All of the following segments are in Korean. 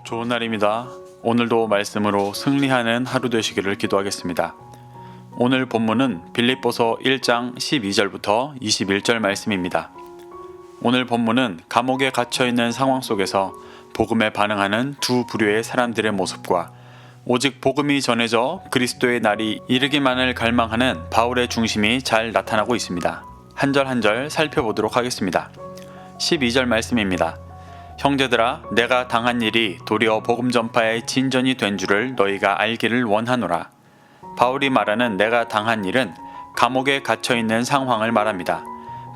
좋은 날입니다. 오늘도 말씀으로 승리하는 하루 되시기를 기도하겠습니다. 오늘 본문은 빌립보서 1장 12절부터 21절 말씀입니다. 오늘 본문은 감옥에 갇혀있는 상황 속에서 복음에 반응하는 두 부류의 사람들의 모습과 오직 복음이 전해져 그리스도의 날이 이르기만을 갈망하는 바울의 중심이 잘 나타나고 있습니다. 한 절 한 절 살펴보도록 하겠습니다. 12절 말씀입니다. 형제들아, 내가 당한 일이 도리어 복음 전파의 진전이 된 줄을 너희가 알기를 원하노라. 바울이 말하는 내가 당한 일은 감옥에 갇혀있는 상황을 말합니다.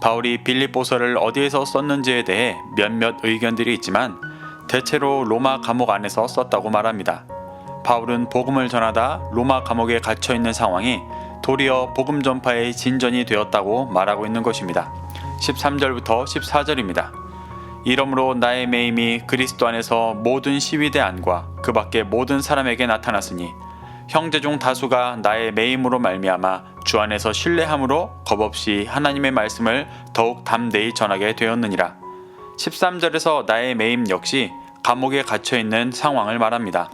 바울이 빌립보서를 어디에서 썼는지에 대해 몇몇 의견들이 있지만 대체로 로마 감옥 안에서 썼다고 말합니다. 바울은 복음을 전하다 로마 감옥에 갇혀있는 상황이 도리어 복음 전파의 진전이 되었다고 말하고 있는 것입니다. 13절부터 14절입니다. 이러므로 나의 매임이 그리스도 안에서 모든 시위대 안과 그 밖의 모든 사람에게 나타났으니 형제 중 다수가 나의 매임으로 말미암아 주 안에서 신뢰함으로 겁없이 하나님의 말씀을 더욱 담대히 전하게 되었느니라. 13절에서 나의 매임 역시 감옥에 갇혀있는 상황을 말합니다.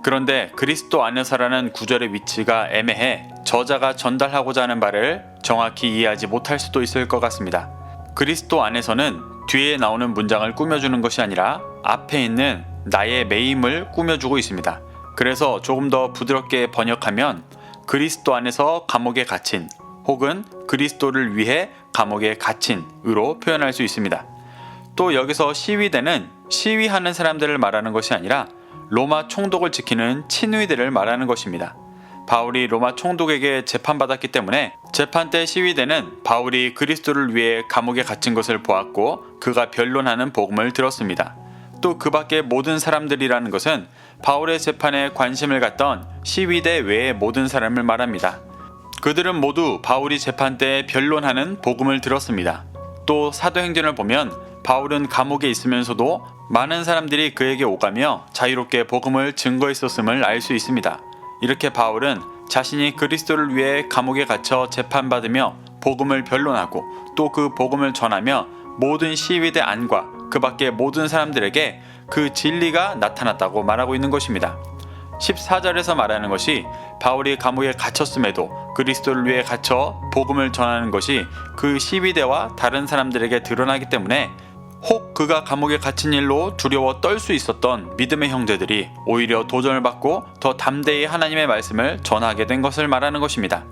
그런데 그리스도 안에서라는 구절의 위치가 애매해 저자가 전달하고자 하는 바를 정확히 이해하지 못할 수도 있을 것 같습니다. 그리스도 안에서는 뒤에 나오는 문장을 꾸며주는 것이 아니라 앞에 있는 나의 매임을 꾸며주고 있습니다. 그래서 조금 더 부드럽게 번역하면 그리스도 안에서 감옥에 갇힌 혹은 그리스도를 위해 감옥에 갇힌으로 표현할 수 있습니다. 또 여기서 시위대는 시위하는 사람들을 말하는 것이 아니라 로마 총독을 지키는 친위대를 말하는 것입니다. 바울이 로마 총독에게 재판받았기 때문에 재판 때 시위대는 바울이 그리스도를 위해 감옥에 갇힌 것을 보았고 그가 변론하는 복음을 들었습니다. 또 그 밖의 모든 사람들이라는 것은 바울의 재판에 관심을 갖던 시위대 외의 모든 사람을 말합니다. 그들은 모두 바울이 재판 때 변론하는 복음을 들었습니다. 또 사도행전을 보면 바울은 감옥에 있으면서도 많은 사람들이 그에게 오가며 자유롭게 복음을 증거했었음을 알 수 있습니다. 이렇게 바울은 자신이 그리스도를 위해 감옥에 갇혀 재판받으며 복음을 변론하고 또 그 복음을 전하며 모든 시위대 안과 그 밖의 모든 사람들에게 그 진리가 나타났다고 말하고 있는 것입니다. 14절에서 말하는 것이 바울이 감옥에 갇혔음에도 그리스도를 위해 갇혀 복음을 전하는 것이 그 시위대와 다른 사람들에게 드러나기 때문에 혹 그가 감옥에 갇힌 일로 두려워 떨 수 있었던 믿음의 형제들이 오히려 도전을 받고 더 담대히 하나님의 말씀을 전하게 된 것을 말하는 것입니다.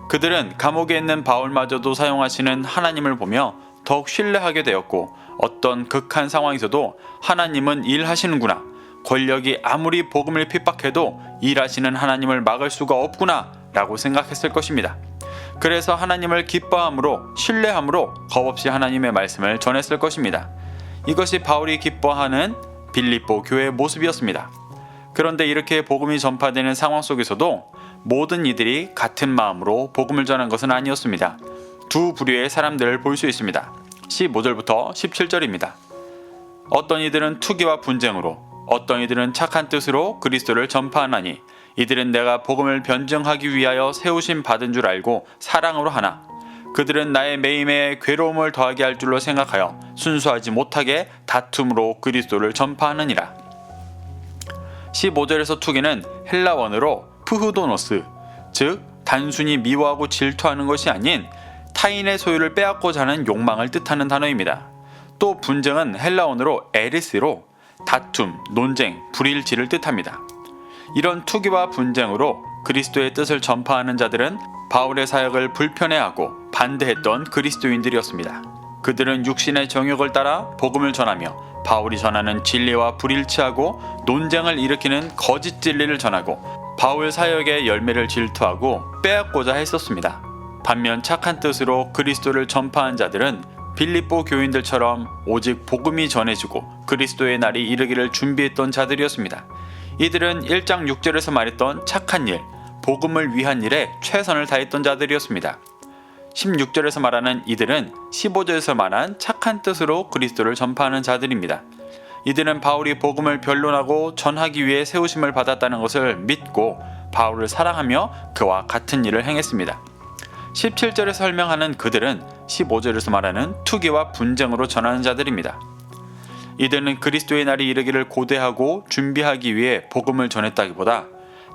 그들은 감옥에 있는 바울마저도 사용하시는 하나님을 보며 더욱 신뢰하게 되었고 어떤 극한 상황에서도 하나님은 일하시는구나, 권력이 아무리 복음을 핍박해도 일하시는 하나님을 막을 수가 없구나 라고 생각했을 것입니다. 그래서 하나님을 기뻐함으로 신뢰함으로 겁없이 하나님의 말씀을 전했을 것입니다. 이것이 바울이 기뻐하는 빌립보 교회의 모습이었습니다. 그런데 이렇게 복음이 전파되는 상황 속에서도 모든 이들이 같은 마음으로 복음을 전한 것은 아니었습니다. 두 부류의 사람들을 볼 수 있습니다. 15절부터 17절입니다. 어떤 이들은 투기와 분쟁으로, 어떤 이들은 착한 뜻으로 그리스도를 전파하나니 이들은 내가 복음을 변증하기 위하여 세우심 받은 줄 알고 사랑으로 하나 그들은 나의 매임에 괴로움을 더하게 할 줄로 생각하여 순수하지 못하게 다툼으로 그리스도를 전파하느니라. 15절에서 투기는 헬라원어로 푸후도노스, 즉 단순히 미워하고 질투하는 것이 아닌 타인의 소유를 빼앗고자 하는 욕망을 뜻하는 단어입니다. 또 분쟁은 헬라어로 에리스로 다툼, 논쟁, 불일치를 뜻합니다. 이런 투기와 분쟁으로 그리스도의 뜻을 전파하는 자들은 바울의 사역을 불편해하고 반대했던 그리스도인들이었습니다. 그들은 육신의 정욕을 따라 복음을 전하며 바울이 전하는 진리와 불일치하고 논쟁을 일으키는 거짓 진리를 전하고 바울 사역의 열매를 질투하고 빼앗고자 했었습니다. 반면 착한 뜻으로 그리스도를 전파한 자들은 빌립보 교인들처럼 오직 복음이 전해지고 그리스도의 날이 이르기를 준비했던 자들이었습니다. 이들은 1장 6절에서 말했던 착한 일, 복음을 위한 일에 최선을 다했던 자들이었습니다. 16절에서 말하는 이들은 15절에서 말한 착한 뜻으로 그리스도를 전파하는 자들입니다. 이들은 바울이 복음을 변론하고 전하기 위해 세우심을 받았다는 것을 믿고 바울을 사랑하며 그와 같은 일을 행했습니다. 17절에서 설명하는 그들은 15절에서 말하는 투기와 분쟁으로 전하는 자들입니다. 이들은 그리스도의 날이 이르기를 고대하고 준비하기 위해 복음을 전했다기보다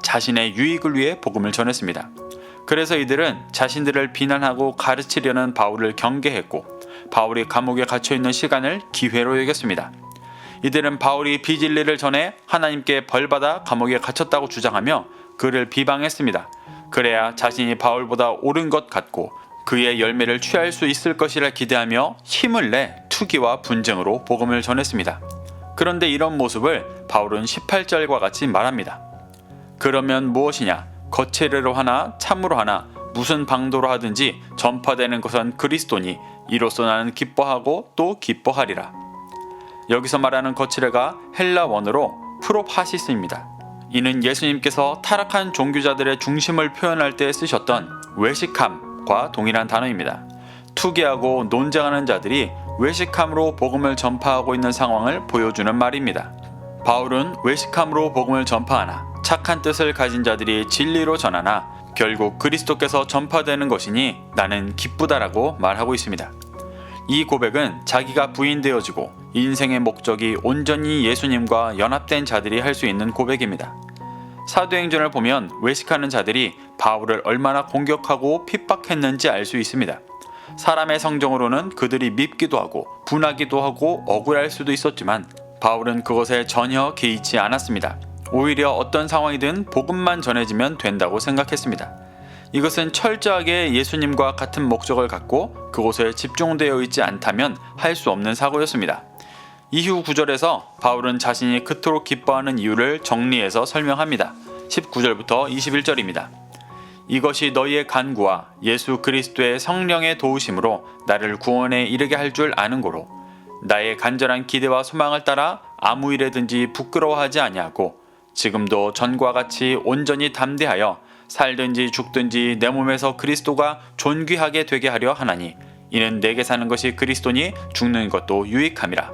자신의 유익을 위해 복음을 전했습니다. 그래서 이들은 자신들을 비난하고 가르치려는 바울을 경계했고 바울이 감옥에 갇혀있는 시간을 기회로 여겼습니다. 이들은 바울이 비진리를 전해 하나님께 벌받아 감옥에 갇혔다고 주장하며 그를 비방했습니다. 그래야 자신이 바울보다 옳은 것 같고 그의 열매를 취할 수 있을 것이라 기대하며 힘을 내 투기와 분쟁으로 복음을 전했습니다. 그런데 이런 모습을 바울은 18절과 같이 말합니다. 그러면 무엇이냐? 거칠애로 하나 참으로 하나 무슨 방도로 하든지 전파되는 것은 그리스도니 이로써 나는 기뻐하고 또 기뻐하리라. 여기서 말하는 거칠애가 헬라 원어로 프로파시스입니다. 이는 예수님께서 타락한 종교자들의 중심을 표현할 때 쓰셨던 외식함과 동일한 단어입니다. 투기하고 논쟁하는 자들이 외식함으로 복음을 전파하고 있는 상황을 보여주는 말입니다. 바울은 외식함으로 복음을 전파하나 착한 뜻을 가진 자들이 진리로 전하나 결국 그리스도께서 전파되는 것이니 나는 기쁘다라고 말하고 있습니다. 이 고백은 자기가 부인되어지고 인생의 목적이 온전히 예수님과 연합된 자들이 할 수 있는 고백입니다. 사도행전을 보면 외식하는 자들이 바울을 얼마나 공격하고 핍박했는지 알 수 있습니다. 사람의 성정으로는 그들이 밉기도 하고 분하기도 하고 억울할 수도 있었지만 바울은 그것에 전혀 개의치 않았습니다. 오히려 어떤 상황이든 복음만 전해지면 된다고 생각했습니다. 이것은 철저하게 예수님과 같은 목적을 갖고 그곳에 집중되어 있지 않다면 할 수 없는 사고였습니다. 이후 9절에서 바울은 자신이 그토록 기뻐하는 이유를 정리해서 설명합니다. 19절부터 21절입니다. 이것이 너희의 간구와 예수 그리스도의 성령의 도우심으로 나를 구원에 이르게 할 줄 아는 고로 나의 간절한 기대와 소망을 따라 아무 일에든지 부끄러워하지 아니하고 지금도 전과 같이 온전히 담대하여 살든지 죽든지 내 몸에서 그리스도가 존귀하게 되게 하려 하나니 이는 내게 사는 것이 그리스도니 죽는 것도 유익함이라.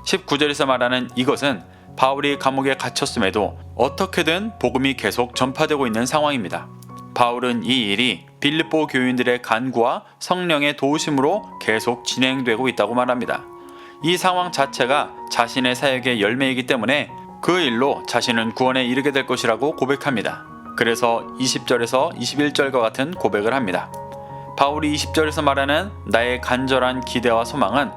19절에서 말하는 이것은 바울이 감옥에 갇혔음에도 어떻게든 복음이 계속 전파되고 있는 상황입니다. 바울은 이 일이 빌립보 교인들의 간구와 성령의 도우심으로 계속 진행되고 있다고 말합니다. 이 상황 자체가 자신의 사역의 열매이기 때문에 그 일로 자신은 구원에 이르게 될 것이라고 고백합니다. 그래서 20절에서 21절과 같은 고백을 합니다. 바울이 20절에서 말하는 나의 간절한 기대와 소망은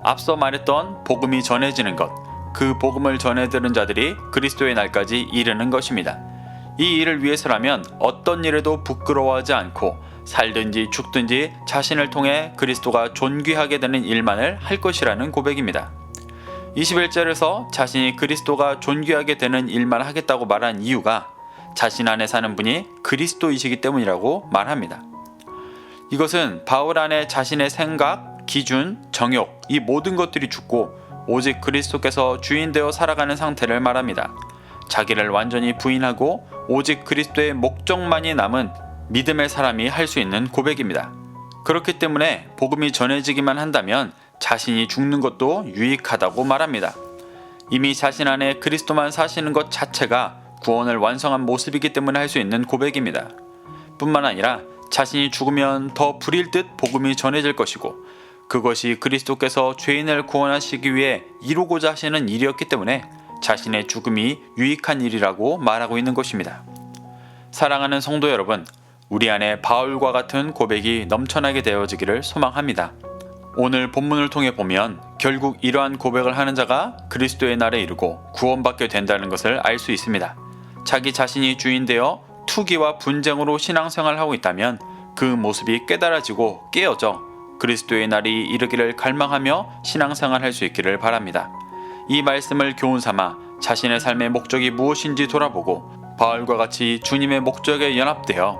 앞서 말했던 복음이 전해지는 것, 그 복음을 전해들은 자들이 그리스도의 날까지 이르는 것입니다. 이 일을 위해서라면 어떤 일에도 부끄러워하지 않고 살든지 죽든지 자신을 통해 그리스도가 존귀하게 되는 일만을 할 것이라는 고백입니다. 21절에서 자신이 그리스도가 존귀하게 되는 일만 하겠다고 말한 이유가 자신 안에 사는 분이 그리스도이시기 때문이라고 말합니다. 이것은 바울 안에 자신의 생각, 기준, 정욕 이 모든 것들이 죽고 오직 그리스도께서 주인되어 살아가는 상태를 말합니다. 자기를 완전히 부인하고 오직 그리스도의 목적만이 남은 믿음의 사람이 할 수 있는 고백입니다. 그렇기 때문에 복음이 전해지기만 한다면 자신이 죽는 것도 유익하다고 말합니다. 이미 자신 안에 그리스도만 사시는 것 자체가 구원을 완성한 모습이기 때문에 할 수 있는 고백입니다. 뿐만 아니라 자신이 죽으면 더 불일 듯 복음이 전해질 것이고 그것이 그리스도께서 죄인을 구원하시기 위해 이루고자 하시는 일이었기 때문에 자신의 죽음이 유익한 일이라고 말하고 있는 것입니다. 사랑하는 성도 여러분, 우리 안에 바울과 같은 고백이 넘쳐나게 되어지기를 소망합니다. 오늘 본문을 통해 보면 결국 이러한 고백을 하는 자가 그리스도의 날에 이르고 구원받게 된다는 것을 알 수 있습니다. 자기 자신이 주인되어 투기와 분쟁으로 신앙생활하고 있다면 그 모습이 깨달아지고 깨어져 그리스도의 날이 이르기를 갈망하며 신앙생활할 수 있기를 바랍니다. 이 말씀을 교훈삼아 자신의 삶의 목적이 무엇인지 돌아보고 바울과 같이 주님의 목적에 연합되어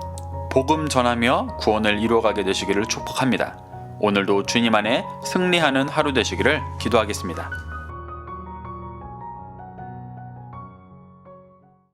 복음 전하며 구원을 이루어가게 되시기를 축복합니다. 오늘도 주님 안에 승리하는 하루 되시기를 기도하겠습니다.